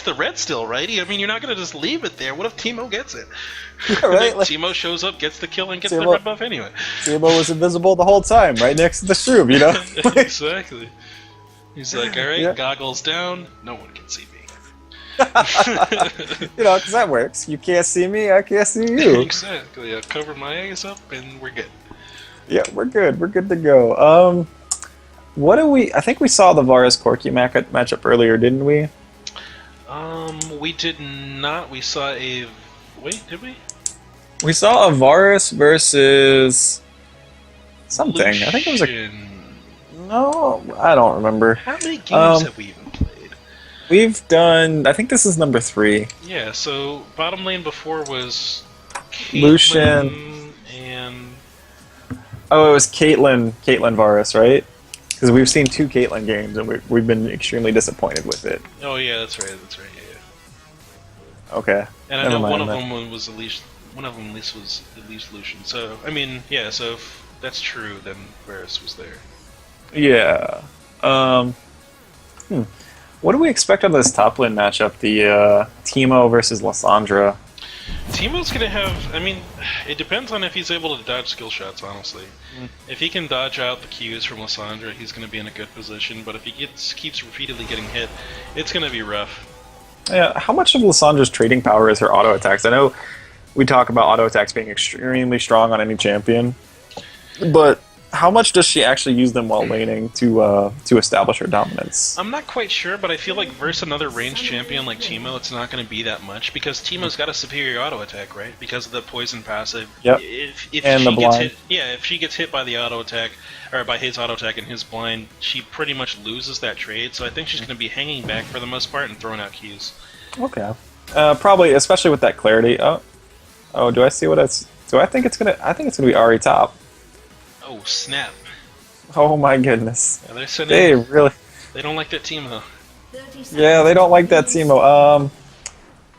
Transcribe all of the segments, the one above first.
the red still, right? I mean, you're not going to just leave it there. What if Teemo gets it? Yeah, right? Like, Teemo shows up, gets the kill, and gets the red buff anyway. Teemo was invisible the whole time, right next to the shroom, you know? Exactly. He's like, alright, goggles down, no one can see me. You know, because that works. You can't see me, I can't see you. Exactly. I cover my eyes up, and we're good. Yeah, we're good. We're good to go. What do we... I think we saw the Varus Corki matchup earlier, didn't we? We did not. We saw a... Wait, did we? We saw a Varus versus... something. Lucian. I think it was a... No, I don't remember. How many games have we even played? We've done... I think this is number 3. Yeah, so bottom lane before was Caitlyn Lucian and... Oh, it was Caitlyn Varus, right? Because we've seen 2 Caitlyn games, and we've been extremely disappointed with it. Oh yeah, that's right, yeah. Okay. And I know one of them was at least was at least Lucian. So I mean, yeah. So if that's true, then Varus was there. Yeah. What do we expect of this top lane matchup? The Teemo versus Lissandra. Teemo's gonna have. I mean, it depends on if he's able to dodge skill shots. Honestly, if he can dodge out the Qs from Lissandra, he's gonna be in a good position. But if he keeps repeatedly getting hit, it's gonna be rough. Yeah. How much of Lissandra's trading power is her auto attacks? I know we talk about auto attacks being extremely strong on any champion, but how much does she actually use them while laning to establish her dominance? I'm not quite sure, but I feel like versus another ranged champion like Teemo, it's not going to be that much because Teemo's got a superior auto attack, right? Because of the poison passive. Yep. If and she the blind. if she gets hit by the auto attack or by his auto attack and his blind, she pretty much loses that trade. So I think she's going to be hanging back for the most part and throwing out Qs. Okay. Probably, especially with that clarity. Oh, do I see what it's? Do I think it's gonna? I think it's gonna be Ahri top. Oh snap! Oh my goodness! Yeah, they're sending, they really. They don't like that Teemo. Yeah, they don't like that Teemo.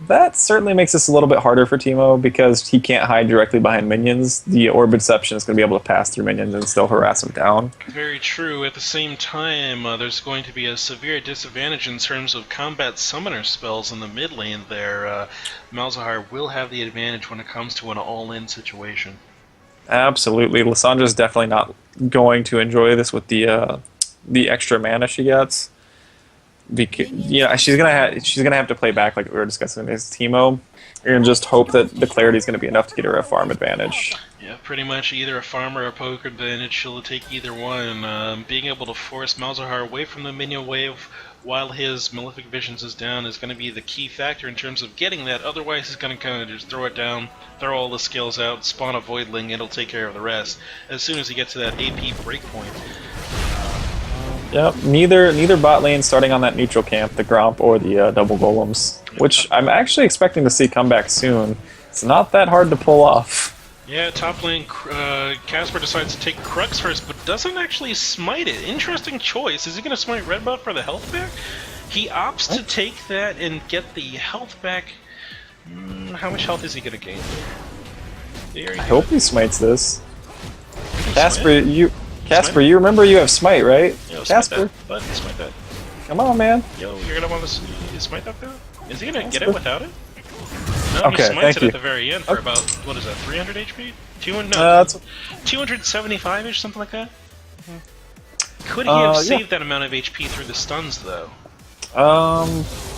That certainly makes this a little bit harder for Teemo because he can't hide directly behind minions. The Orb Deception is going to be able to pass through minions and still harass them down. Very true. At the same time, there's going to be a severe disadvantage in terms of combat summoner spells in the mid lane there. Malzahar will have the advantage when it comes to an all-in situation. Absolutely. Lissandra's definitely not going to enjoy this with the extra mana she gets. Because, she's gonna have to play back like we were discussing as Teemo, and just hope that the clarity is gonna be enough to get her a farm advantage. Yeah, pretty much either a farm or a poke advantage. She'll take either one. Being able to force Malzahar away from the minion wave while his Malefic Visions is down is going to be the key factor in terms of getting that. Otherwise, he's going to kind of just throw it down, throw all the skills out, spawn a Voidling, it'll take care of the rest. As soon as he gets to that AP breakpoint. Yep, neither bot lane starting on that neutral camp, the Gromp or the double golems, which I'm actually expecting to see come back soon. It's not that hard to pull off. Yeah, top lane, Casper decides to take Crux first, but doesn't actually smite it. Interesting choice. Is he going to smite Redbot for the health back? He opts to take that and get the health back. How much health is he going to gain? I hope he smites this. Casper, you remember you have smite, right? Yo, Casper, smite that. Come on, man. Yo, you're gonna want to smite that though? Is he gonna get it without it? No, Okay, he smites thank it you. at the very end for about, what is that, 300 HP? 275-ish, something like that? Could he have saved that amount of HP through the stuns though?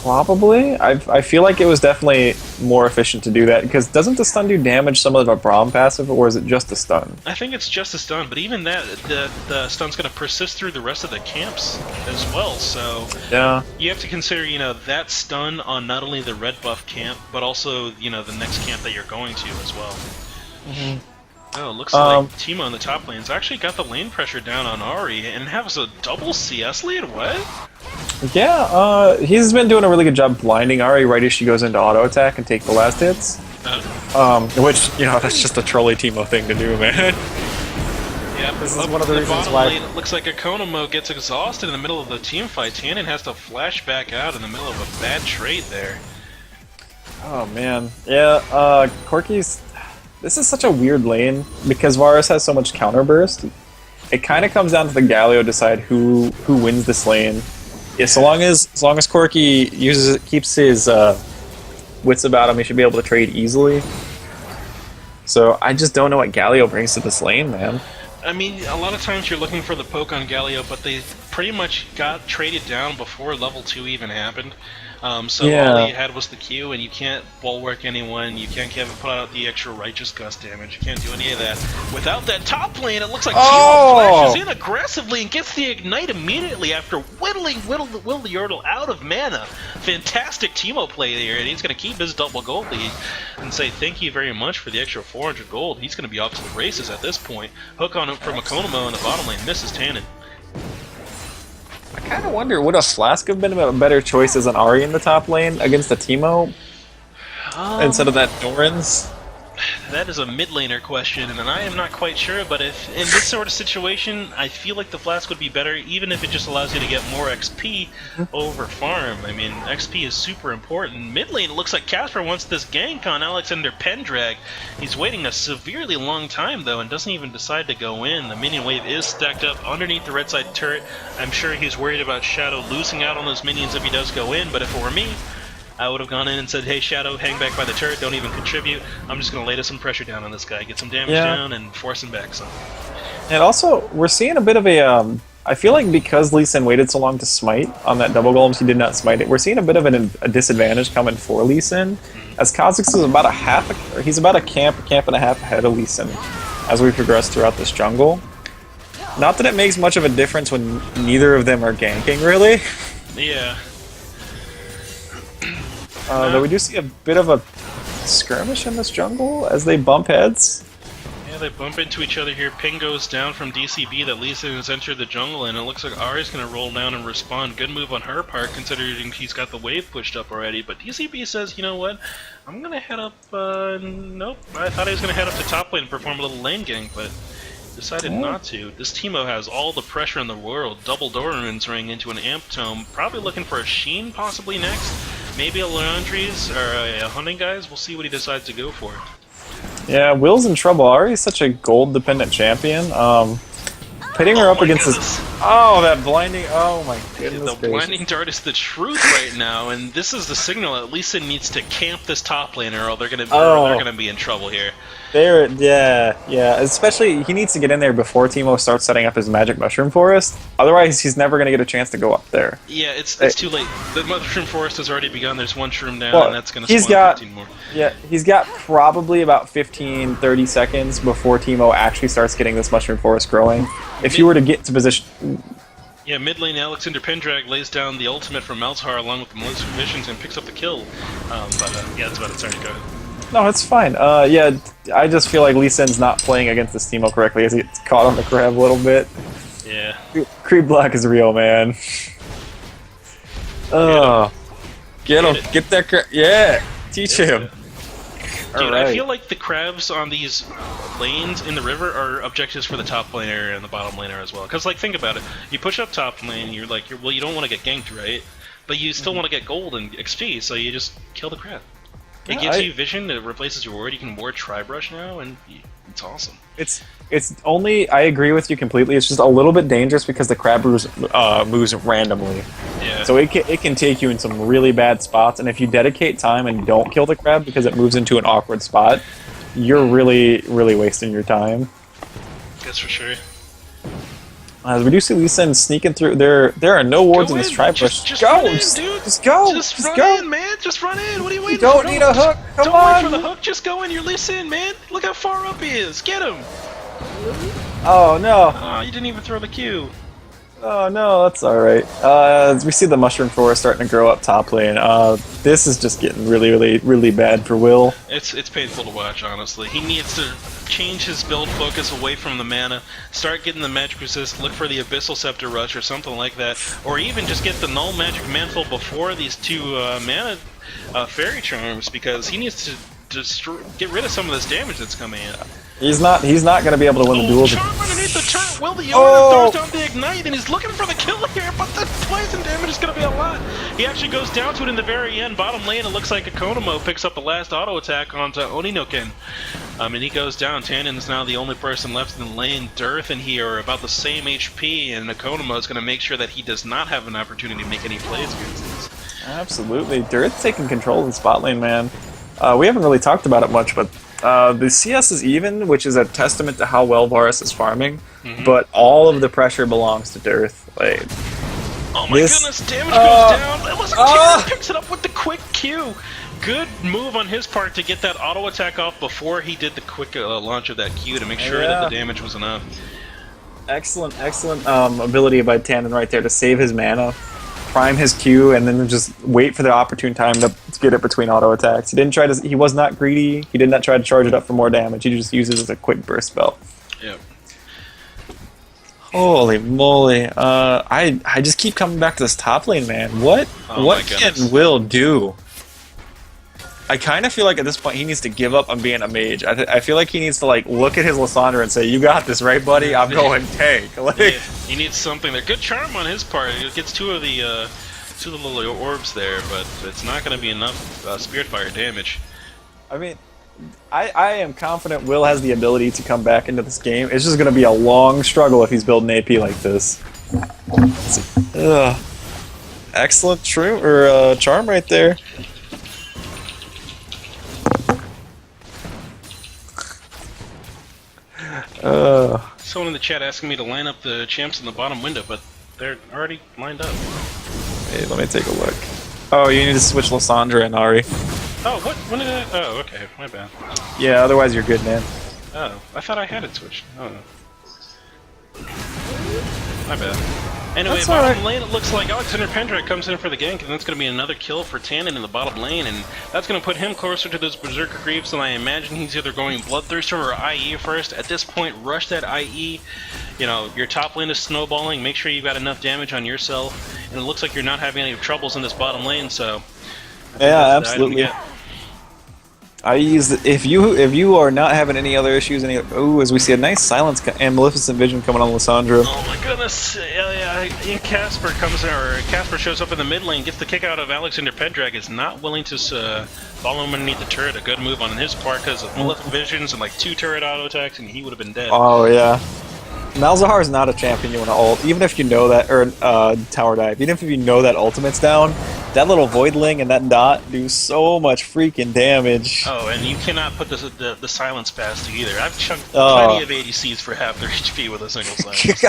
Probably. I feel like it was definitely more efficient to do that, because doesn't the stun do damage some of the Braum passive, or is it just a stun? I think it's just a stun, but even that, the stun's going to persist through the rest of the camps as well, so yeah, you have to consider, that stun on not only the red buff camp, but also, the next camp that you're going to as well. Oh, looks like Teemo in the top lane's actually got the lane pressure down on Ahri and has a double CS lead? What? Yeah, he's been doing a really good job blinding Ahri right as she goes into auto attack and take the last hits. Which, that's just a trolly Teemo thing to do, man. Yeah, this is one of the reasons why. Lane, it looks like Economo gets exhausted in the middle of the team fight. Tannen has to flash back out in the middle of a bad trade there. Oh man, yeah. Corki's. This is such a weird lane because Varus has so much counter burst. It kind of comes down to the Galio decide who wins this lane. Yeah, so long as Corky keeps his wits about him, he should be able to trade easily. So I just don't know what Galio brings to this lane, man. I mean, a lot of times you're looking for the poke on Galio, but they pretty much got traded down before level 2 even happened. So all he had was the Q, and you can't bulwark anyone, you can't put out the extra Righteous Gust damage, you can't do any of that. Without that top lane, it looks like Timo flashes in aggressively and gets the Ignite immediately after whittling Will the Yordle out of mana. Fantastic Timo play there, and he's going to keep his double gold lead and say thank you very much for the extra 400 gold. He's going to be off to the races at this point. Hook on him from Economo in the bottom lane, misses Tannen. I kind of wonder, would a Flask have been a better choice as an Ahri in the top lane against a Teemo instead of that Doran's? That is a mid laner question, and I am not quite sure, but if in this sort of situation, I feel like the Flask would be better, even if it just allows you to get more XP over farm. I mean, XP is super important. Mid lane, it looks like Casper wants this gank on Alexander Pendrag. He's waiting a severely long time, though, and doesn't even decide to go in. The minion wave is stacked up underneath the red side turret. I'm sure he's worried about Shadow losing out on those minions if he does go in, but if it were me, I would have gone in and said, hey, Shadow, hang back by the turret, don't even contribute. I'm just going to lay some pressure down on this guy, get some damage down, and force him back some. And also, we're seeing a bit of a... I feel like because Lee Sin waited so long to smite on that double golems, he did not smite it. We're seeing a bit of a disadvantage coming for Lee Sin, as Kha'Zix is about he's about a camp and a half ahead of Lee Sin as we progress throughout this jungle. Not that it makes much of a difference when neither of them are ganking, really. Yeah. Though we do see a bit of a skirmish in this jungle as they bump heads. Yeah, they bump into each other here. Ping goes down from DCB that Lee Sin has entered the jungle, and it looks like Ahri's going to roll down and respond. Good move on her part, considering he's got the wave pushed up already. But DCB says, you know what, I'm going to head up... nope, I thought he was going to head up to top lane and perform a little lane gang, but decided not to. This Teemo has all the pressure in the world. Double Doran's ring into an Amp Tome. Probably looking for a Sheen possibly next. Maybe a Leandri's or a Hunting Guys. We'll see what he decides to go for. Yeah, Will's in trouble. Ahri's such a gold-dependent champion. Pitting her up against this... Oh, that blinding... Oh my goodness The blinding dart is the truth right now, and this is the signal that Lee Sin needs to camp this top laner, or they're gonna be in trouble here. Yeah. Especially, he needs to get in there before Teemo starts setting up his magic mushroom forest. Otherwise, he's never gonna get a chance to go up there. Yeah, it's too late. The mushroom forest has already begun. There's one shroom down, and that's gonna spawn 15 more. Yeah, he's got probably about 15-30 seconds before Teemo actually starts getting this mushroom forest growing. If you were to get to position... Yeah, mid lane Alexander Pendrag lays down the ultimate from Malzahar along with the Malicious Visions and picks up the kill. Yeah, that's about it. Sorry, go ahead. No, it's fine. Yeah, I just feel like Lee Sin's not playing against this Teemo correctly as he gets caught on the grab a little bit. Yeah. Creep block is real, man. Get him. Get that crab. Yeah, teach him. Dude, I feel like the crabs on these lanes in the river are objectives for the top laner and the bottom laner as well. Because, like, think about it. You push up top lane, you're like, well, you don't want to get ganked, right? But you still want to get gold and XP, so you just kill the crab. It gives you vision, it replaces your ward, you can ward Tri-Brush now, and it's awesome. It's only, I agree with you completely, it's just a little bit dangerous because the crab moves randomly. Yeah. So it can take you in some really bad spots, and if you dedicate time and don't kill the crab because it moves into an awkward spot, you're really, really wasting your time. That's for sure. As we do see Lee Sin sneaking through, there are no wards in this Tri-Brush. Just go! Just go! Just run in, man! Just run in! What are you waiting for? Don't need a hook! Come on! Don't wait for the hook, just go in! You're Lee Sin, man! Look how far up he is! Get him! Oh, no. Oh, you didn't even throw the Q. Oh, no, that's alright. We see the mushroom forest starting to grow up top lane. This is just getting really, really, really bad for Will. It's painful to watch, honestly. He needs to change his build focus away from the mana, start getting the magic resist, look for the Abyssal Scepter Rush or something like that, or even just get the Null Magic Mantle before these two mana Fairy Charms, because he needs to get rid of some of this damage that's coming in. He's not going to be able to win the duel. Charm underneath the turret. Will the Yordle throws down the Ignite, and he's looking for the kill here, but the poison damage is going to be a lot. He actually goes down to it in the very end. Bottom lane, it looks like Economo picks up the last auto attack onto Oninoken. And he goes down. Tannen's now the only person left in the lane. Dearth and he are about the same HP, and Nakonoma is going to make sure that he does not have an opportunity to make any plays against this. Absolutely. Dearth's taking control of the spot lane, man. We haven't really talked about it much, but the CS is even, which is a testament to how well Varus is farming, but all of the pressure belongs to Dearth. Like, oh my goodness, damage goes down. Tannen picks it up with the quick Q. Good move on his part to get that auto attack off before he did the quick launch of that Q to make sure that the damage was enough. Excellent ability by Tannen right there to save his mana, prime his Q, and then just wait for the opportune time to get it between auto attacks. He didn't try to. He was not greedy. He did not try to charge it up for more damage. He just used it as a quick burst spell. Yep. Holy moly! I just keep coming back to this top lane, man. What can Will do? I kind of feel like at this point he needs to give up on being a mage. I feel like he needs to like look at his Lysandra and say, "You got this, right, buddy? I'm going tank." Like, he needs something there. Good charm on his part. It gets two of the little orbs there, but it's not going to be enough Spirit Fire damage. I mean, I am confident Will has the ability to come back into this game. It's just going to be a long struggle if he's building AP like this. Excellent charm right there. Someone in the chat asking me to line up the champs in the bottom window, but they're already lined up. Hey, let me take a look. Oh, you need to switch Lysandra and Ahri. Oh, what? When did I? Oh, okay, my bad. Yeah, otherwise you're good, man. Oh, I thought I had it switched. Oh, my bad. Anyway, bottom lane, it looks like Alexander Pendrak comes in for the gank, and that's going to be another kill for Tannen in the bottom lane, and that's going to put him closer to those Berserker Creeps, and I imagine he's either going Bloodthirster or IE first. At this point, rush that IE. You know, your top lane is snowballing, make sure you've got enough damage on yourself, and it looks like you're not having any troubles in this bottom lane, so... Yeah, absolutely. If you are not having any other issues, as we see a nice silence and Maleficent Vision coming on Lysandra. Oh my goodness! Yeah. Casper comes in, or Casper shows up in the mid lane, gets the kick out of Alexander Pendrak. Is not willing to follow him underneath the turret. A good move on his part because of Maleficent Visions and like 2 turret auto attacks, and he would have been dead. Oh yeah. Malzahar is not a champion you want to ult, even if you know that, or tower dive. Even if you know that ultimate's down, that little Voidling and that dot do so much freaking damage. Oh, and you cannot put the silence past you either. I've chunked plenty of ADCs for half their HP with a single silence.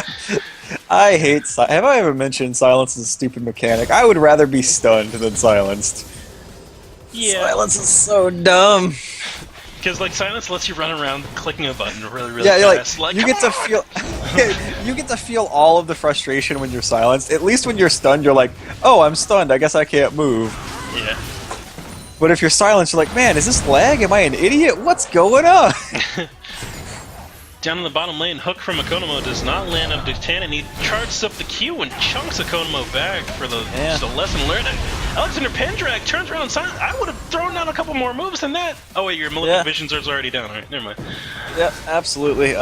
I hate have I ever mentioned silence is a stupid mechanic? I would rather be stunned than silenced. Yeah. Silence is so dumb. Because like silence lets you run around clicking a button really fast. Like, you get to feel, you get to feel all of the frustration when you're silenced. At least when you're stunned, you're like, "Oh, I'm stunned. I guess I can't move." Yeah. But if you're silenced, you're like, "Man, is this lag? Am I an idiot? What's going on?" Down in the bottom lane, hook from Economo does not land on Tannen. He charges up the Q and chunks Economo back for just a lesson learned. Alexander Pendrak turns around silent. I would have thrown down a couple more moves than that. Oh wait, your Malefic Visions is already down. Alright, never mind. Yeah, absolutely.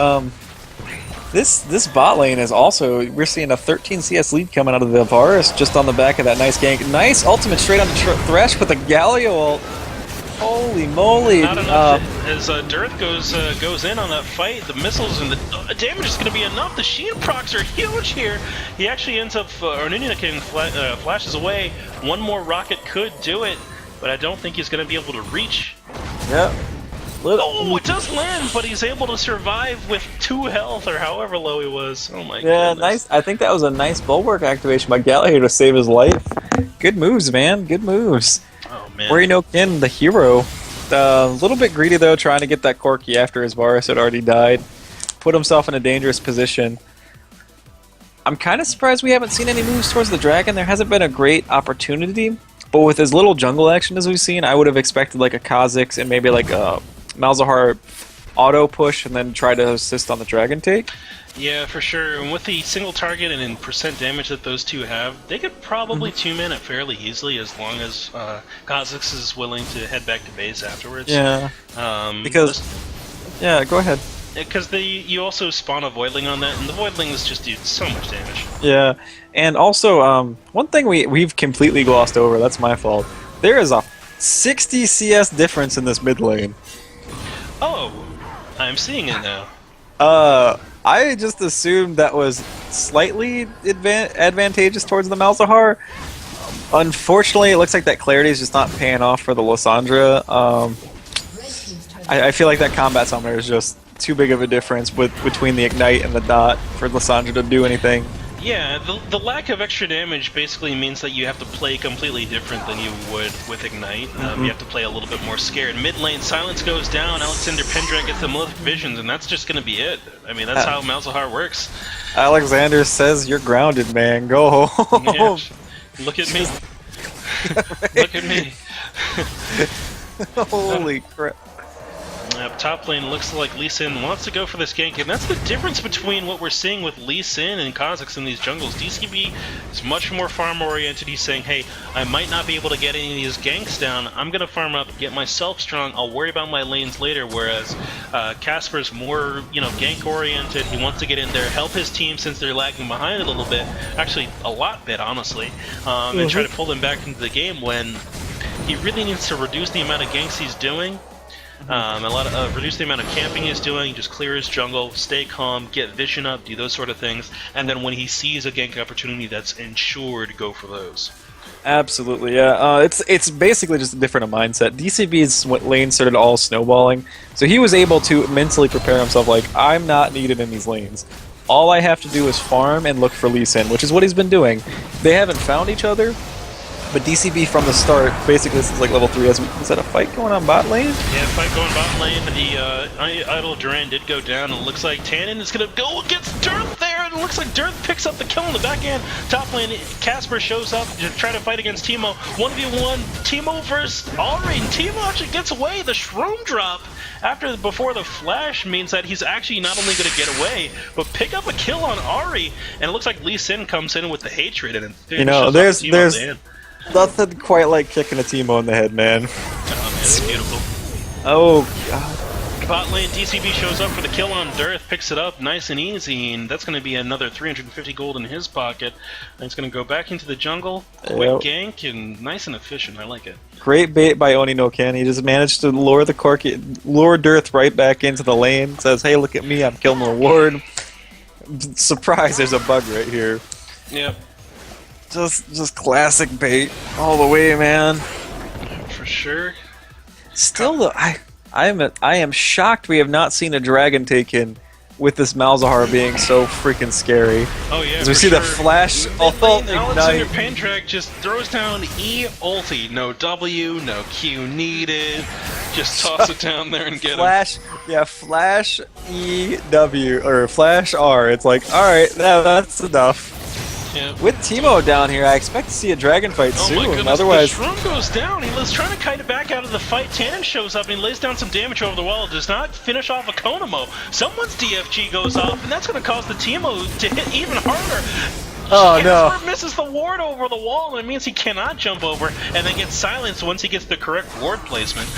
This bot lane is also, we're seeing a 13 CS lead coming out of the Varus just on the back of that nice gank. Nice ultimate straight on the Thresh with a Galio ult. Holy moly! Not enough as Dearth goes in on that fight. The missiles and the damage is going to be enough. The Sheen procs are huge here. He actually ends up, Orninikin flashes away. One more rocket could do it, but I don't think he's going to be able to reach. Yep. Oh, it does land, but he's able to survive with 2 health or however low he was. Oh my god. Yeah, nice. I think that was a nice bulwark activation by Gallagher to save his life. Good moves, man. Good moves. Oh man. Morinokin, the hero. A little bit greedy though, trying to get that Corki after his Varus had already died. Put himself in a dangerous position. I'm kind of surprised we haven't seen any moves towards the dragon. There hasn't been a great opportunity. But with as little jungle action as we've seen, I would have expected like a Kha'Zix and maybe like a Malzahar auto push and then try to assist on the dragon take. Yeah, for sure. And with the single target and in percent damage that those two have, they could probably 2-man it fairly easily as long as Kha'Zix is willing to head back to base afterwards. Yeah. Yeah, go ahead. Because you also spawn a Voidling on that, and the Voidlings just do so much damage. Yeah, and also, one thing we've completely glossed over, that's my fault. There is a 60 CS difference in this mid lane. Oh, I'm seeing it now. I just assumed that was slightly advantageous towards the Malzahar. Unfortunately, it looks like that clarity is just not paying off for the Lysandra. I feel like that combat summoner is just too big of a difference between the Ignite and the Dot for Lysandra to do anything. Yeah, the lack of extra damage basically means that you have to play completely different than you would with Ignite. You have to play a little bit more scared. Mid lane, Silence goes down, Alexander Pendrak gets the Malefic Visions, and that's just going to be it. I mean, that's how Malzahar works. Alexander says you're grounded, man. Go home. Yeah. Look at me. Look at me. Holy crap. Top lane looks like Lee Sin wants to go for this gank, and that's the difference between what we're seeing with Lee Sin and Kha'Zix in these jungles. DCB is much more farm-oriented. He's saying, hey, I might not be able to get any of these ganks down. I'm going to farm up, get myself strong. I'll worry about my lanes later, whereas Casper's more, gank-oriented. He wants to get in there, help his team since they're lagging behind a little bit. Actually, a lot bit, honestly. And try to pull them back into the game when he really needs to reduce the amount of ganks he's doing. Reduce the amount of camping he's doing, just clear his jungle, stay calm, get vision up, do those sort of things, and then when he sees a gank opportunity that's ensured, go for those. Absolutely, yeah. It's basically just a different mindset. DCB's lane started all snowballing, so he was able to mentally prepare himself like, I'm not needed in these lanes. All I have to do is farm and look for Lee Sin, which is what he's been doing. They haven't found each other, but DCB from the start, basically this is like level 3. Is that a fight going on bot lane? Yeah, fight going bot lane. The Idol Duran did go down, and it looks like Tannen is going to go against Dearth there, and it looks like Dearth picks up the kill in the back end. Top lane, Casper shows up to try to fight against Teemo. 1v1, Teemo versus Ari, and Teemo actually gets away. The Shroom drop before the flash means that he's actually not only going to get away, but pick up a kill on Ari, and it looks like Lee Sin comes in with the hatred, and there's nothing quite like kicking a Teemo in the head, man. Oh, man, it's beautiful. Oh, God. Bot lane, DCB shows up for the kill on Dearth, picks it up nice and easy, and that's going to be another 350 gold in his pocket. And it's going to go back into the jungle, quick gank, and nice and efficient. I like it. Great bait by Oni no Ken. He just managed to lure Dearth right back into the lane. Says, hey, look at me, I'm killing the ward. Surprise, there's a bug right here. Yep. Just classic bait all the way, man. For sure. Still, though, I am shocked we have not seen a dragon taken with this Malzahar being so freaking scary. Oh yeah, as we see the flash ult Alexander ignite. Pendrak just throws down E ulti, no W, no Q needed. Just toss it down there and get flash, him. Yeah, flash E W or flash R. It's like, all right, that's enough. Yep. With Teemo down here, I expect to see a dragon fight soon. Oh my goodness, otherwise, the Shroom goes down. He was trying to kite it back out of the fight. Tannen shows up and he lays down some damage over the wall. Does not finish off a Konomo. Someone's DFG goes off, and that's going to cause the Teemo to hit even harder. Oh no! Casper misses the ward over the wall, and it means he cannot jump over, and then gets silenced once he gets the correct ward placement.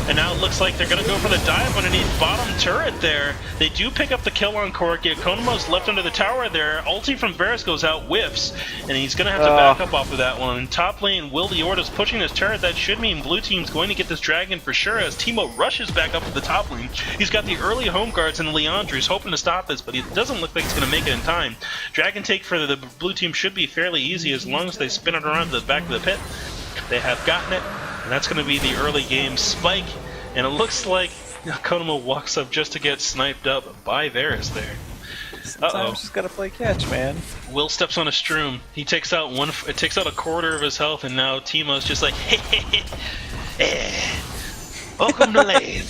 And now it looks like they're going to go for the dive underneath bottom turret there. They do pick up the kill on Corki. Konomo's left under the tower there. Ulti from Varus goes out, whiffs, and he's going to have to back up off of that one. And top lane, Will the Orda's pushing this turret. That should mean blue team's going to get this dragon for sure, as Teemo rushes back up to the top lane. He's got the early home guards and Leandre. He's hoping to stop this, but it doesn't look like he's going to make it in time. Dragon take for the blue team should be fairly easy as long as they spin it around to the back of the pit. They have gotten it, and that's going to be the early game spike. And it looks like Konomo walks up just to get sniped up by Varus there. Sometimes just gotta play catch, man. Will steps on a Shroom. He takes out a quarter of his health, and now Teemo's just like, hey, welcome to lane.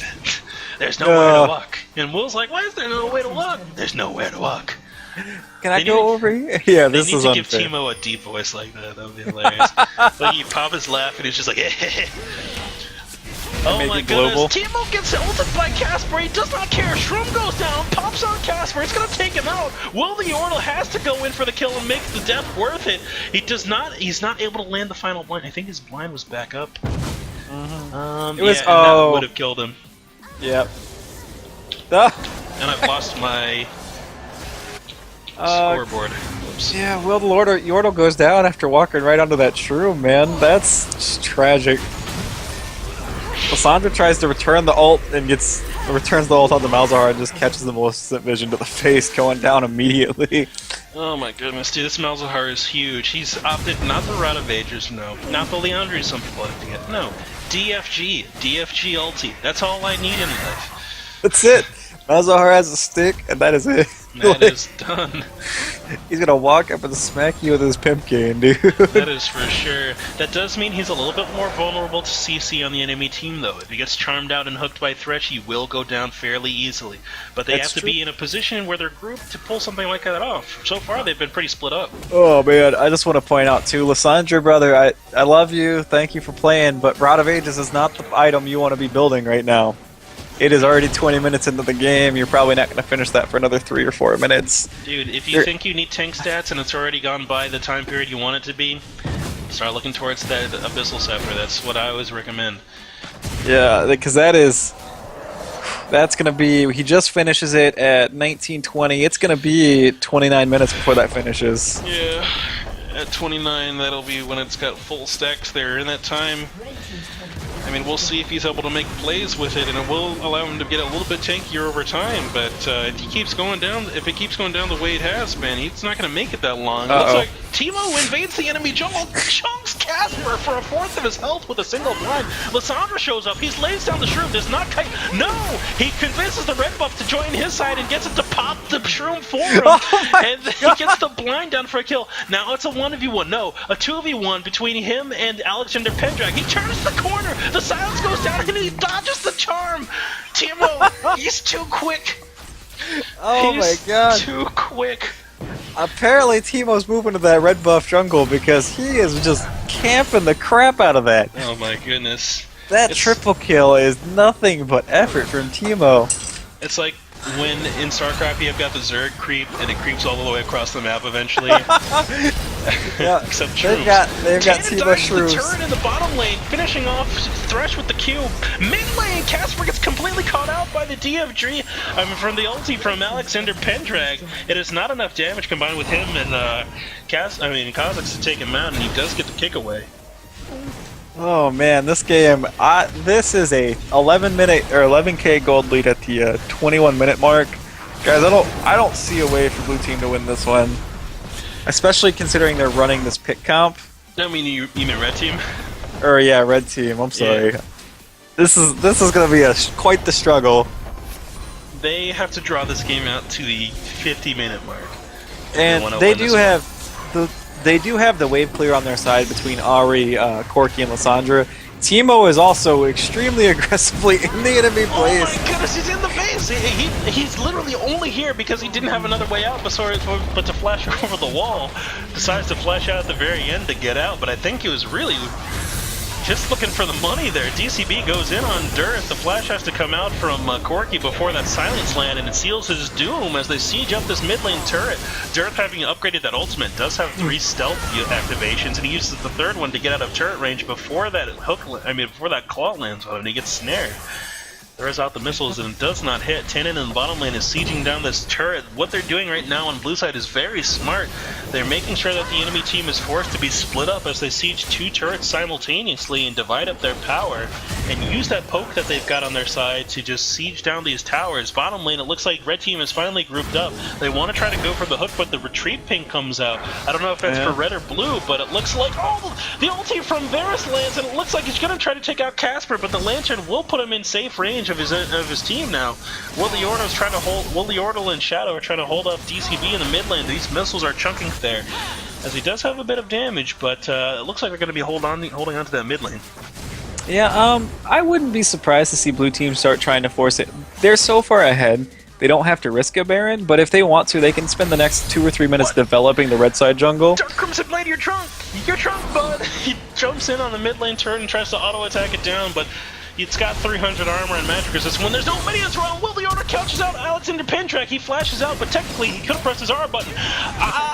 There's nowhere to walk. And Will's like, why is there no way to walk? There's nowhere to walk. Can I go over here? Yeah, this is unfair. They need to give Teemo a deep voice like that. That would be hilarious. Like, you pop his laugh, and he's just like, oh my goodness, Teemo gets ulted by Casper, he does not care, Shroom goes down, pops on Casper, it's gonna take him out. Will the Yordle has to go in for the kill and make the death worth it. He's not able to land the final blind. I think his blind was back up. That would have killed him. Yep. And I've lost my scoreboard. Whoops. Yeah, Will the Yordle goes down after walking right onto that Shroom, man. That's just tragic. Lissandra tries to return the ult and returns the ult on the Malzahar and just catches the Maleficent Vision to the face, going down immediately. Oh my goodness, dude, this Malzahar is huge. He's opted not the Rod of Ages, no. Not the Leandri some people like to get, no. DFG ulti. That's all I need in life. That's it. Malzahar has a stick, and that is it. That is done. He's gonna walk up and smack you with his pimp cane, dude. That is for sure. That does mean he's a little bit more vulnerable to CC on the enemy team, though. If he gets charmed out and hooked by Thresh, he will go down fairly easily. But they have to be in a position where they're grouped to pull something like that off. So far, they've been pretty split up. Oh man, I just want to point out too, Lissandra, brother, I love you, thank you for playing, but Rod of Ages is not the item you want to be building right now. It is already 20 minutes into the game. You're probably not going to finish that for another 3 or 4 minutes. Dude, if you think you need tank stats and it's already gone by the time period you want it to be, start looking towards that Abyssal Scepter. That's what I always recommend. Yeah, because that's going to be... He just finishes it at 19:20. It's going to be 29 minutes before that finishes. Yeah, at 29, that'll be when it's got full stacks there. In that time... I mean, we'll see if he's able to make plays with it, and it will allow him to get a little bit tankier over time. But if he keeps going down, the way it has been, he's not going to make it that long. Looks like Teemo invades the enemy jungle, chunks Casper for a fourth of his health with a single blind. Lissandra shows up. He lays down the shroom. Does not kite. No, he convinces the red buff to join his side and gets it to pop the shroom for him, and he gets the blind down for a kill. Now it's a 1v1. No, a 2v1 between him and Alexander Pendrag. He turns the corner. The silence goes down and he dodges the charm! Teemo, he's too quick! Oh my god. Too quick! Apparently Teemo's moving to that red buff jungle because he is just camping the crap out of that. Oh my goodness. That triple kill is nothing but effort from Teemo. It's like when in StarCraft you've got the Zerg creep and it creeps all the way across the map eventually. Yeah, except Shrooms. They've got Teemo Shrooms. The turret in the bottom lane, finishing off Thresh with the Q. Mid lane, Casper gets completely caught out by the DFG from the ulti from Alexander Pendrag. It is not enough damage combined with him and Kha'Zix to take him out, and he does get the kick away. Oh man, this game, this is a 11-minute or 11k gold lead at the 21-minute mark. Guys, I don't see a way for blue team to win this one, especially considering they're running this pick comp. I mean, you mean red team? Or yeah, red team. I'm sorry. Yeah. This is going to be quite the struggle. They have to draw this game out to the 50-minute mark, and they do have the wave clear on their side between Ari, Corki, and Lissandra. Teemo is also extremely aggressively in the enemy place. Oh my goodness, he's in the base! He's literally only here because he didn't have another way out but to flash over the wall. Decides to flash out at the very end to get out, but I think he was really just looking for the money there. DCB goes in on Dearth. The flash has to come out from Corki before that silence land, and it seals his doom as they siege up this mid lane turret. Dearth, having upgraded that ultimate, does have 3 stealth activations, and he uses the 3rd one to get out of turret range before that before that claw lands on him, and he gets snared. Throws out the missiles and it does not hit. Tannen in the bottom lane is sieging down this turret. What they're doing right now on blue side is very smart. They're making sure that the enemy team is forced to be split up as they siege 2 turrets simultaneously and divide up their power and use that poke that they've got on their side to just siege down these towers. Bottom lane, it looks like red team is finally grouped up. They want to try to go for the hook, but the retreat ping comes out. I don't know if that's for red or blue, but it looks like the ulti from Varus lands, and it looks like he's going to try to take out Casper, but the Lantern will put him in safe range of his team now. Willie Ordle and Shadow are trying to hold off DCB in the mid lane. These missiles are chunking there, as he does have a bit of damage, but it looks like they're going to be holding on to that mid lane. Yeah, I wouldn't be surprised to see blue team start trying to force it. They're so far ahead, they don't have to risk a Baron, but if they want to, they can spend the next 2 or 3 minutes developing the red side jungle. Dark Crimson Blade, you're drunk, bud! He jumps in on the mid lane turret and tries to auto attack it down, but it's got 300 armor and magic resist. When there's no minions around, Will the Order couches out Alexander Pendrak. He flashes out, but technically he could have pressed his R button.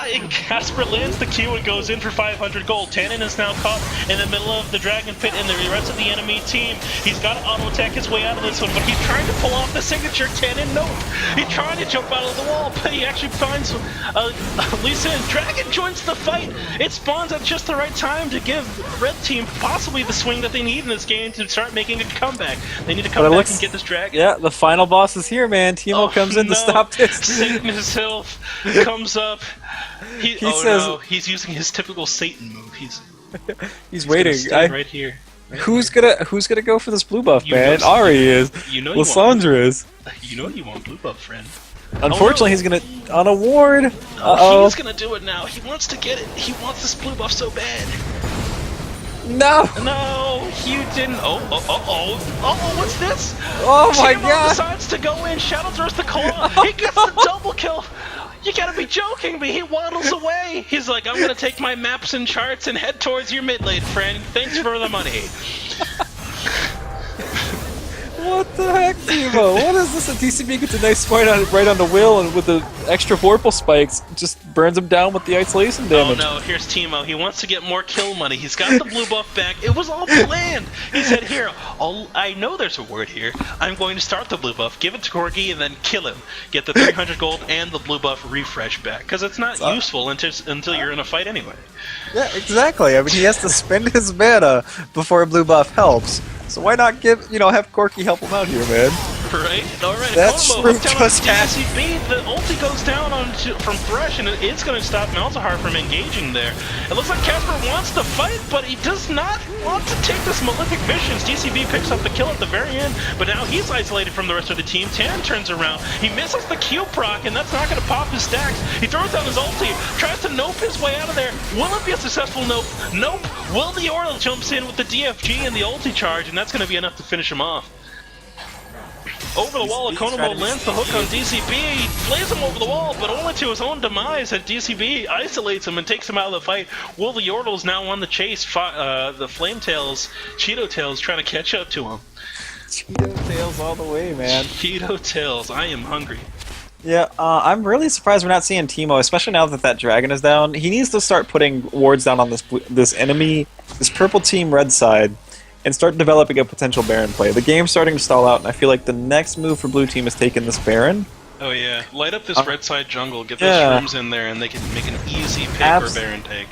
And Casper lands the Q and goes in for 500 gold. Tannen is now caught in the middle of the Dragon Pit and the rest of the enemy team. He's got to auto-attack his way out of this one, but he's trying to pull off the signature. Tannen, nope. He's trying to jump out of the wall, but he actually finds Lisa, and Dragon joins the fight. It spawns at just the right time to give Red Team possibly the swing that they need in this game to start making a comeback. They need to come back and get this Dragon. Yeah, the final boss is here, man. Timo comes in to stop this. Satan himself comes up. He says, no, he's using his typical Satan move. He's waiting. Right here. Who's gonna go for this blue buff, man? Know, Ari is. You know Lysandra is. You know you want blue buff, friend. Unfortunately, he's gonna on a ward. He's gonna do it now. He wants to get it. He wants this blue buff so bad. No, you didn't. Oh, what's this? Oh my Timo god! Decides to go in. Shadow throws the claw. He gets the double kill. You gotta be joking me. He waddles away. He's like, I'm gonna take my maps and charts and head towards your mid lane, friend. Thanks for the money. What the heck, Timo? What is this? A DCB gets a nice spike right on the Will, and with the extra Vorpal spikes, just burns him down with the isolation damage. Oh no, here's Timo. He wants to get more kill money. He's got the blue buff back. It was all planned. He said, here, I know there's a word here. I'm going to start the blue buff, give it to Corgi, and then kill him. Get the 300 gold and the blue buff refresh back. Because it's not useful until you're in a fight anyway. Yeah, exactly. I mean, he has to spend his mana before a blue buff helps. So why not have Corki help him out here, man? Right? Alright, That's Konomo hooked down on DCB. The ulti goes down from Thresh, and it's going to stop Malzahar from engaging there. It looks like Casper wants to fight, but he does not want to take this Malefic Visions. DCB picks up the kill at the very end, but now he's isolated from the rest of the team. Tan turns around. He misses the Q proc, and that's not going to pop his stacks. He throws down his ulti, tries to nope his way out of there. Will it be a successful nope? Nope. Will the Orla jumps in with the DFG and the ulti charge, and that's going to be enough to finish him off. Over the wall, Konomo lands the hook on DCB, flays him over the wall, but only to his own demise as DCB isolates him and takes him out of the fight. Will the Yordle's now on the chase, the Flametails, Cheeto Tails trying to catch up to him. Cheeto Tails all the way, man. Cheeto Tails, I am hungry. Yeah, I'm really surprised we're not seeing Timo, especially now that dragon is down. He needs to start putting wards down on this enemy, this purple team red side, and start developing a potential Baron play. The game's starting to stall out, and I feel like the next move for blue team is taking this Baron. Oh yeah, light up this red side jungle, get those shrooms in there, and they can make an easy pick or Baron take.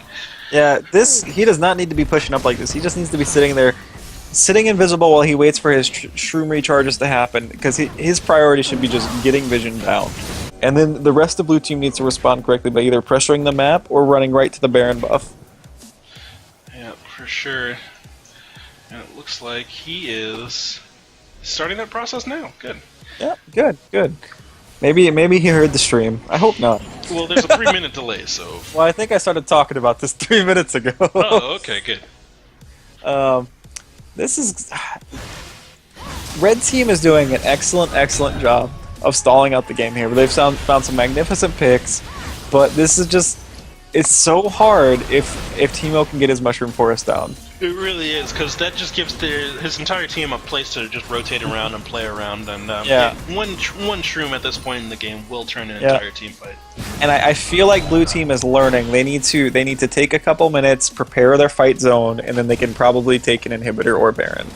Yeah, he does not need to be pushing up like this. He just needs to be sitting there, sitting invisible while he waits for his shroom recharges to happen, because his priority should be just getting vision down. And then the rest of blue team needs to respond correctly by either pressuring the map or running right to the Baron buff. Yeah, for sure. And it looks like he is starting that process now. Good. Yeah, good. Maybe he heard the stream. I hope not. Well, there's a 3-minute delay, so... Well, I think I started talking about this 3 minutes ago. Oh, okay, good. This is... Red Team is doing an excellent job of stalling out the game here. They've found some magnificent picks, but this is just... It's so hard if Timo can get his Mushroom Forest down. It really is, because that just gives his entire team a place to just rotate around and play around, and one shroom at this point in the game will turn an entire team fight. And I feel like blue team is learning. They need to take a couple minutes, prepare their fight zone, and then they can probably take an inhibitor or Baron,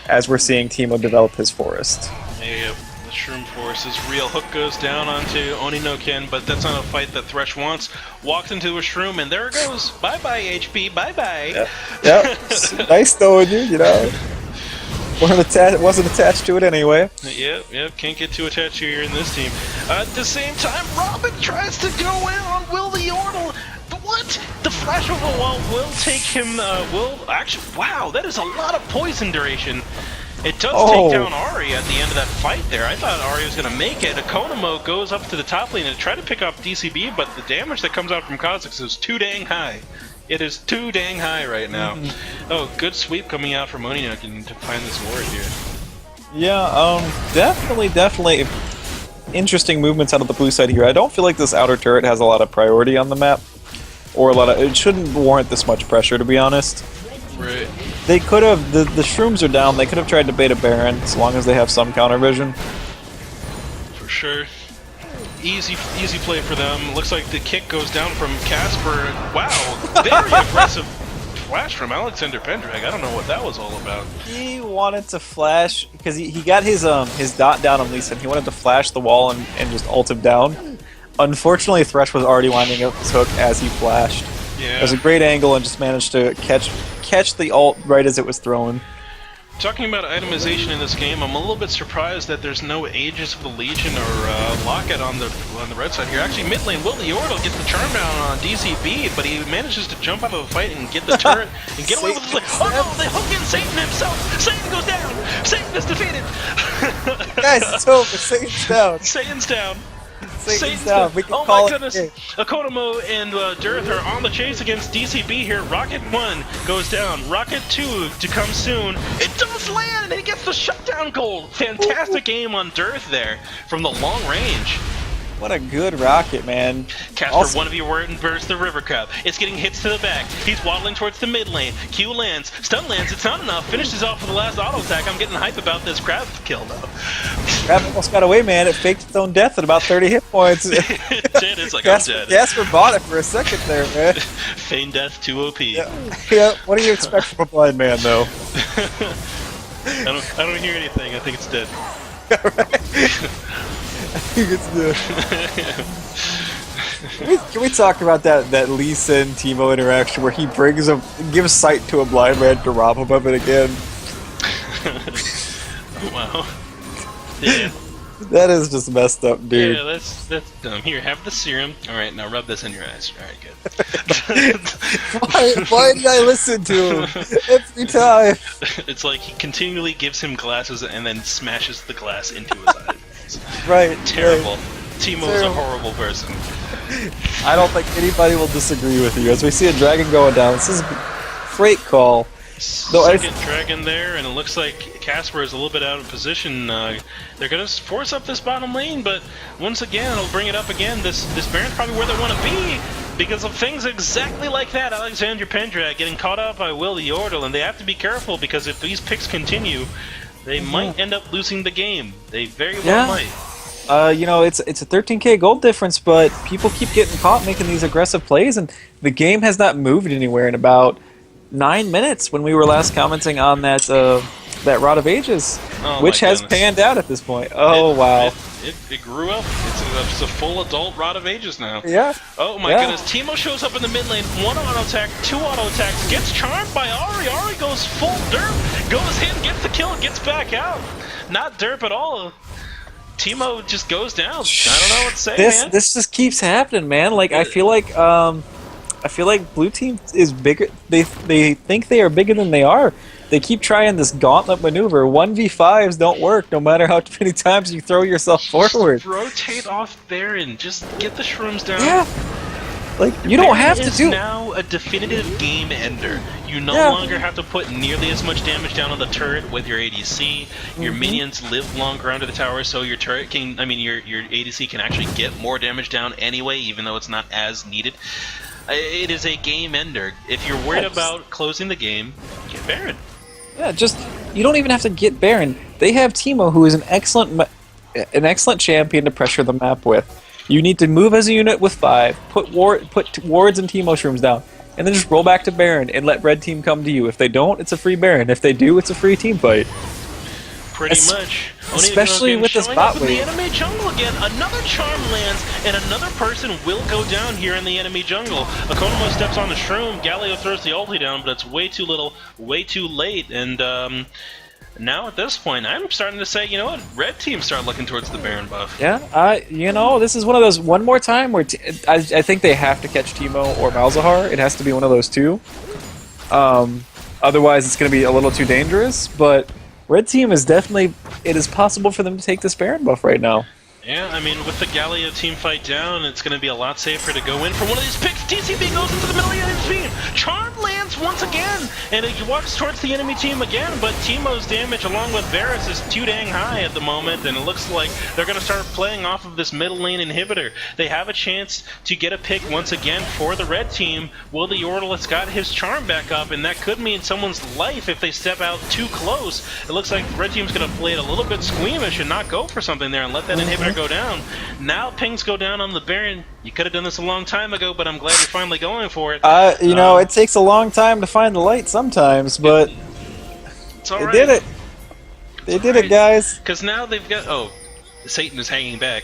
as we're seeing Timo develop his forest. Yep. The Shroom Force is real. Hook goes down onto Oni no Ken, but that's not a fight that Thresh wants. Walks into a Shroom, and there it goes. Bye-bye, HP. Bye-bye. Yep. Nice knowing you know. Wasn't attached to it anyway. Yep. Can't get too attached to you in this team. At the same time, Robin tries to go in on Will the Yordle. What? The flash over the wall will take him, wow, that is a lot of poison duration. It does take down Ari at the end of that fight there. I thought Ari was going to make it. Konomo goes up to the top lane and try to pick off DCB, but the damage that comes out from Kha'Zix is too dang high. It is too dang high right now. Oh, good sweep coming out from Oninoken to find this ward here. Yeah, definitely interesting movements out of the blue side here. I don't feel like this outer turret has a lot of priority on the map, or it shouldn't warrant this much pressure, to be honest. Right. They could have, the shrooms are down, they could have tried to bait a Baron, as long as they have some counter vision. For sure. Easy play for them. Looks like the kick goes down from Casper. Wow, very aggressive flash from Alexander Pendrag. I don't know what that was all about. He wanted to flash because he got his dot down on Lee Sin. He wanted to flash the wall and just ult him down. Unfortunately, Thresh was already winding up his hook as he flashed. Yeah. It was a great angle and just managed to catch the ult right as it was thrown. Talking about itemization in this game, I'm a little bit surprised that there's no Aegis of the Legion or Locket on the red side here. Actually, mid lane, Will the Yordle gets the charm down on DCB, but he manages to jump out of the fight and get the turret and get away with the... Oh no, they hook in Satan himself! Satan goes down! Satan is defeated! Guys, it's over. Satan's down. Satan's down. Satan's down. We can oh call my goodness! it. Akotomo and Dearth are on the chase against DCB here. Rocket 1 goes down. Rocket 2 to come soon. It does land, and he gets the shutdown goal. Fantastic aim on Dearth there from the long range. What a good rocket, man. Casper, Also, one of you were and burst the river crab. It's getting hits to the back. He's waddling towards the mid lane. Q lands. Stun lands. It's not enough. Finishes off with the last auto attack. I'm getting hype about this crab kill, though. Crab almost got away, man. It faked its own death at about 30 hit points. It did. It's like, I'm dead. Casper bought it for a second there, man. Feign death 2 OP. Yeah. What do you expect from a blind man, though? I don't hear anything. I think it's dead. I think it's good. Can we talk about that Lee Sin Teemo interaction where he gives sight to a blind man to rob him of it again? Wow. Yeah. That is just messed up, dude. Yeah, that's dumb. Here, have the serum. Alright, now rub this in your eyes. Alright, good. why did I listen to him every time? It's like he continually gives him glasses and then smashes the glass into his eyes. Right. Terrible. Right. Teemo is a horrible person. I don't think anybody will disagree with you. As we see a dragon going down, this is a great call. Second dragon there, and it looks like Casper is a little bit out of position. They're going to force up this bottom lane, but once again, I'll bring it up again. This Baron's probably where they want to be because of things exactly like that. Alexander Pendrag getting caught up by Will the Yordle, and they have to be careful because if these picks continue, they might end up losing the game. They very well might. You know, it's a 13k gold difference, but people keep getting caught making these aggressive plays, and the game has not moved anywhere in about 9 minutes when we were last commenting on that Rod of Ages, which has panned out at this point. Oh, wow. It grew up. It's a full adult Rod of Ages now. Yeah. Oh my goodness. Teemo shows up in the mid lane. 1 auto attack, 2 auto attacks. Gets charmed by Ahri. Ahri goes full derp. Goes in, gets the kill, gets back out. Not derp at all. Teemo just goes down. I don't know what to say, man. This just keeps happening, man. Like, I feel like blue team is bigger. They think they are bigger than they are. They keep trying this gauntlet maneuver. 1v5s don't work no matter how many times you throw yourself forward. Just rotate off Baron. Just get the shrooms down. Yeah. Like, you don't have to do... Baron is now a definitive game ender. You no longer have to put nearly as much damage down on the turret with your ADC. Your minions live longer under the tower, so your turret can... your ADC can actually get more damage down anyway, even though it's not as needed. It is a game ender. If you're worried about closing the game, get Baron. Yeah, you don't even have to get Baron. They have Teemo, who is an excellent champion to pressure the map with. You need to move as a unit with 5, put wards and Teemo shrooms down, and then just roll back to Baron and let red team come to you. If they don't, it's a free Baron. If they do, it's a free team fight. Pretty much. Especially with this bot wave. The enemy jungle again, another charm lands, and another person will go down here in the enemy jungle. Akonomo steps on the shroom, Galio throws the ulti down, but it's way too little, way too late, and now at this point, I'm starting to say, you know what, red team start looking towards the Baron buff. Yeah, this is one of those, one more time where I think they have to catch Teemo or Malzahar. It has to be one of those two. Otherwise, it's going to be a little too dangerous, but red team is definitely, it is possible for them to take this Baron buff right now. Yeah, with the Galio team fight down, it's going to be a lot safer to go in for one of these picks. TCB goes into the middle of the beam. Charm lands once again, and he walks towards the enemy team again, but Teemo's damage along with Varus is too dang high at the moment, and it looks like they're going to start playing off of this middle lane inhibitor. They have a chance to get a pick once again for the red team. Will the Yordle has got his charm back up, and that could mean someone's life if they step out too close. It looks like the red team's going to play it a little bit squeamish and not go for something there and let that inhibitor go down. Now pings go down on the Baron. You could have done this a long time ago, but I'm glad you're finally going for it. You know, it takes a long time to find the light sometimes, but it's all right. They did it. They did it, guys. Because now they've got... Oh, Satan is hanging back.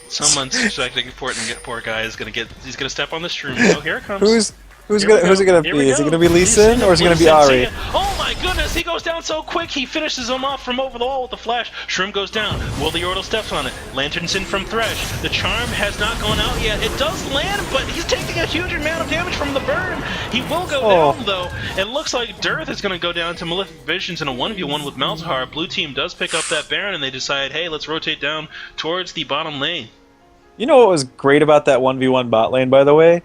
Someone's suspecting poor guy is gonna get... He's gonna step on the shroom. Oh, here it comes. Who's it gonna be? Is it gonna be Lee Sin or is it gonna be Ari? Oh my goodness, he goes down so quick, he finishes him off from over the wall with the flash. Shroom goes down. Will the Yordle steps on it. Lantern's in from Thresh. The charm has not gone out yet. It does land, but he's taking a huge amount of damage from the burn. He will go down though. It looks like Dearth is gonna go down to Malefic Visions in a 1v1 with Malzahar. Blue team does pick up that Baron and they decide, hey, let's rotate down towards the bottom lane. You know what was great about that 1v1 bot lane, by the way?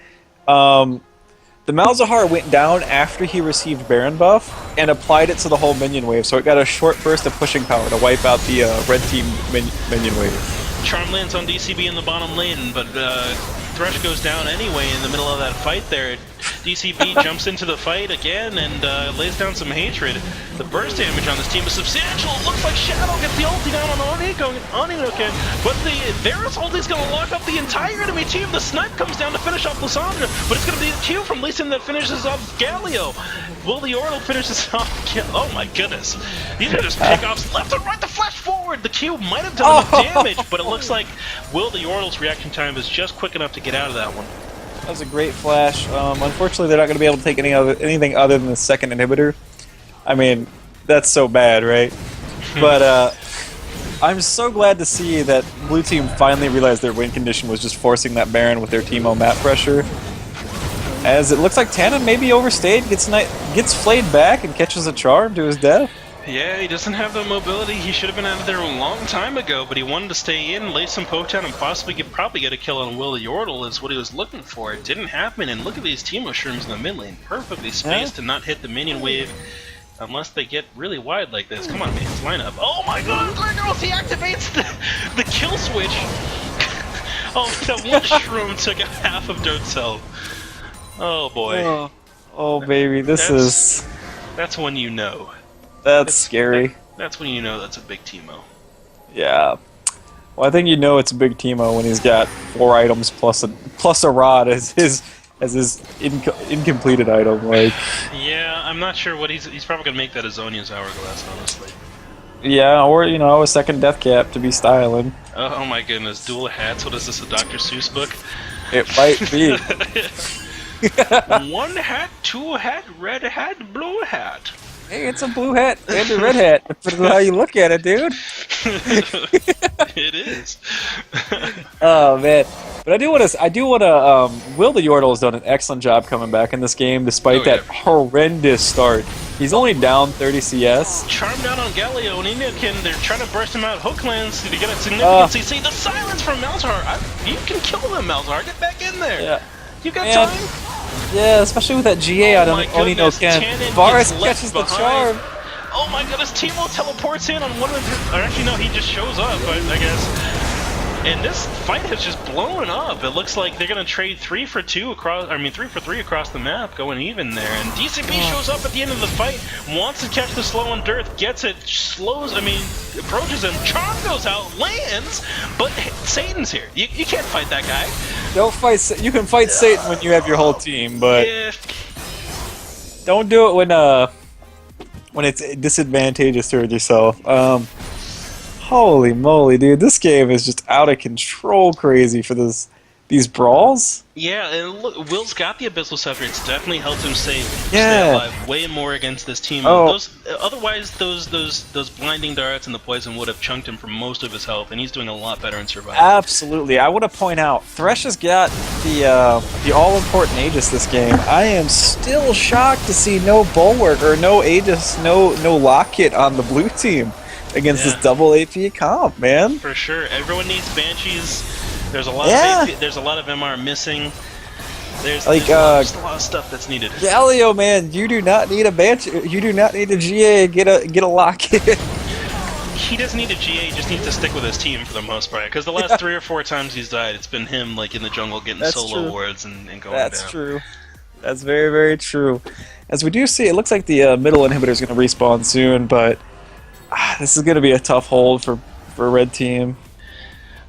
The Malzahar went down after he received Baron buff and applied it to the whole minion wave, so it got a short burst of pushing power to wipe out the red team minion wave. Charm lands on DCB in the bottom lane, but Thresh goes down anyway in the middle of that fight there. DCB jumps into the fight again and lays down some hatred. The burst damage on this team is substantial. It looks like Shadow gets the ulti down on Oninoken, but the Varus ulti is going to lock up the entire enemy team. The snipe comes down to finish off Lysandra, but it's going to be the Q from Lee Sin that finishes off Galio. Will the Yordle finishes off? Oh my goodness. These are just pickoffs left and right. The flash forward. The Q might have done enough damage, but it looks like Will the Yordle's reaction time is just quick enough to get out of that one. That was a great flash. Unfortunately, they're not going to be able to take anything other than the second inhibitor. I mean, that's so bad, right? But I'm so glad to see that Blue Team finally realized their win condition was just forcing that Baron with their Teemo map pressure. As it looks like Tannen maybe overstayed, gets flayed back and catches a charm to his death. Yeah, he doesn't have the mobility. He should have been out of there a long time ago, but he wanted to stay in, lay some poke down, and possibly probably get a kill on Will the Yordle is what he was looking for. It didn't happen, and look at these Teemo shrooms in the mid lane. Perfectly spaced to not hit the minion wave unless they get really wide like this. Come on, man, line up. Oh my god, Glengarth, he activates the kill switch! Oh, that one shroom took out half of Dirt's health. Oh boy. Oh baby, that's when you know. That's scary. That's when you know that's a big Teemo. Yeah. Well, I think you know it's a big Teemo when he's got 4 items plus a rod as his incompleted item. Like. Yeah, I'm not sure what he's probably gonna make that a Zhonya's hourglass, honestly. Yeah, or a second death cap to be styling. Oh my goodness, dual hats. What is this? A Dr. Seuss book? It might be. 1 hat, 2 hat, red hat, blue hat. Hey, it's a blue hat and a red hat. Depending on how you look at it, dude. It is. Oh man, but I do want to. Will the Yordle has done an excellent job coming back in this game, despite that horrendous start. He's only down 30 CS. Charmed out on Galio and Enokin. They're trying to burst him out hook lands to get a significant CC. The silence from Malzahar. You can kill them, Malzahar. Get back in there. Yeah. You got time. Yeah, especially with that GA on Oninoken. Varus catches the charm. Oh my goodness, Teemo teleports in on one of the... Or actually, no, he just shows up, I guess. And this fight has just blown up. It looks like they're going to trade 3 for 3 across the map, going even there. And DCP shows up at the end of the fight, wants to catch the slow on Dearth, gets it, approaches him, charm goes out, lands, but Satan's here. You can't fight that guy. Don't fight. You can fight Satan when you have your whole team, but don't do it when it's disadvantageous towards yourself. Holy moly, dude! This game is just out of control, crazy for these brawls. Yeah, and look, Will's got the Abyssal Scepter. It's definitely helped him stay alive way more against this team. Otherwise, those blinding darts and the poison would have chunked him for most of his health, and he's doing a lot better in survival. Absolutely. I want to point out, Thresh has got the all-important Aegis this game. I am still shocked to see no Bulwark or no Aegis, no Locket on the blue team against this double AP comp, man. For sure. Everyone needs Banshees. There's a lot of MR missing. There's Like, just a lot of stuff that's needed. Galio, man, you do not need a bench. You do not need a GA. Get a lock in. He doesn't need a GA, he just needs to stick with his team for the most part. Because the last 3 or 4 times he's died, it's been him like in the jungle getting That's solo true. wards and going That's down. true. That's very, very true. As we do see, it looks like the middle inhibitor is going to respawn soon, but this is going to be a tough hold for red team.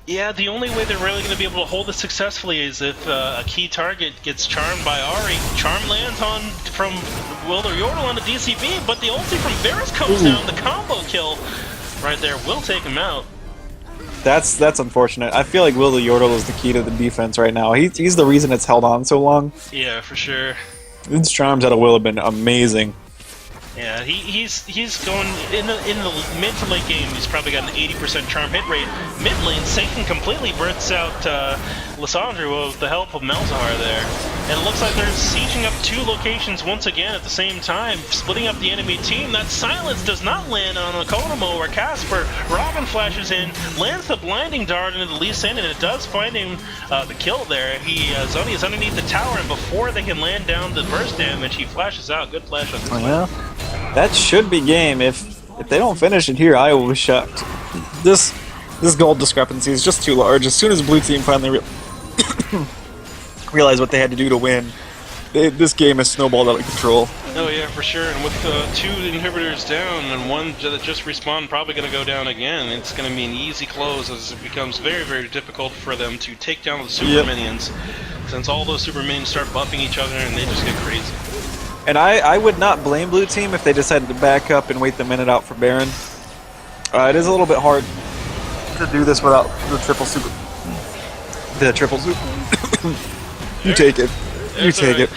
Yeah, the only way they're really going to be able to hold this successfully is if a key target gets charmed by Ari. Charm lands on from Wilder Yordle on the DCB, but the ulti from Varus comes down. The combo kill right there will take him out. That's unfortunate. I feel like Will the Yordle is the key to the defense right now. He's the reason it's held on so long. Yeah, for sure. His charms out of Will have been amazing. Yeah, he's going in the mid to late game. He's probably got an 80% charm hit rate. Mid lane, Satan completely bursts out Lissandra with the help of Malzahar there, and it looks like they're sieging up 2 locations once again at the same time, splitting up the enemy team. That silence does not land on the Konomo or Casper. Robin flashes in, lands the blinding dart into the Lee Sin, and it does find him the kill there. Zoni is underneath the tower, and before they can land down the burst damage, he flashes out. Good flash on this one. Yeah. That should be game. If they don't finish it here, I will be shocked. This gold discrepancy is just too large. As soon as blue team finally realized what they had to do to win, this game has snowballed out of control. Oh yeah, for sure. And with 2 inhibitors down and 1 that just respawned probably going to go down again, it's going to be an easy close as it becomes very, very difficult for them to take down the super minions, since all those super minions start buffing each other and they just get crazy. And I would not blame blue team if they decided to back up and wait the minute out for Baron. It is a little bit hard to do this without the triple super. The triple super. You take it. You take it.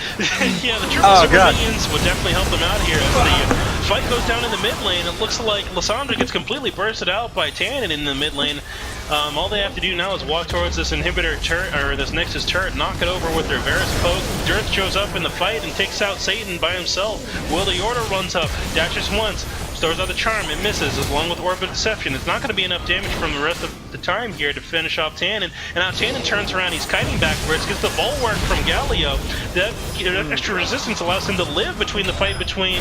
Yeah, the triple super minions would definitely help them out here. As the fight goes down in the mid lane, it looks like Lissandra gets completely bursted out by Tannen in the mid lane. All they have to do now is walk towards this inhibitor turret, or this Nexus turret, knock it over with their Varus poke. Dirth shows up in the fight and takes out Satan by himself. Will the Order runs up, dashes once, throws out the charm, it misses, along with Orb of Deception. It's not going to be enough damage from the rest of the time here to finish off Tannen. And now Tannen turns around, he's kiting backwards, gets the bulwark from Galio. That extra resistance allows him to live between the fight between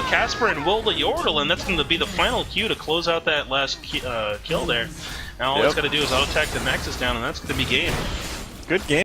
Casper and Will the Yordle, and that's going to be the final cue to close out that last kill there. Now all he's got to do is auto-attack the Nexus down, and that's going to be game. Good game.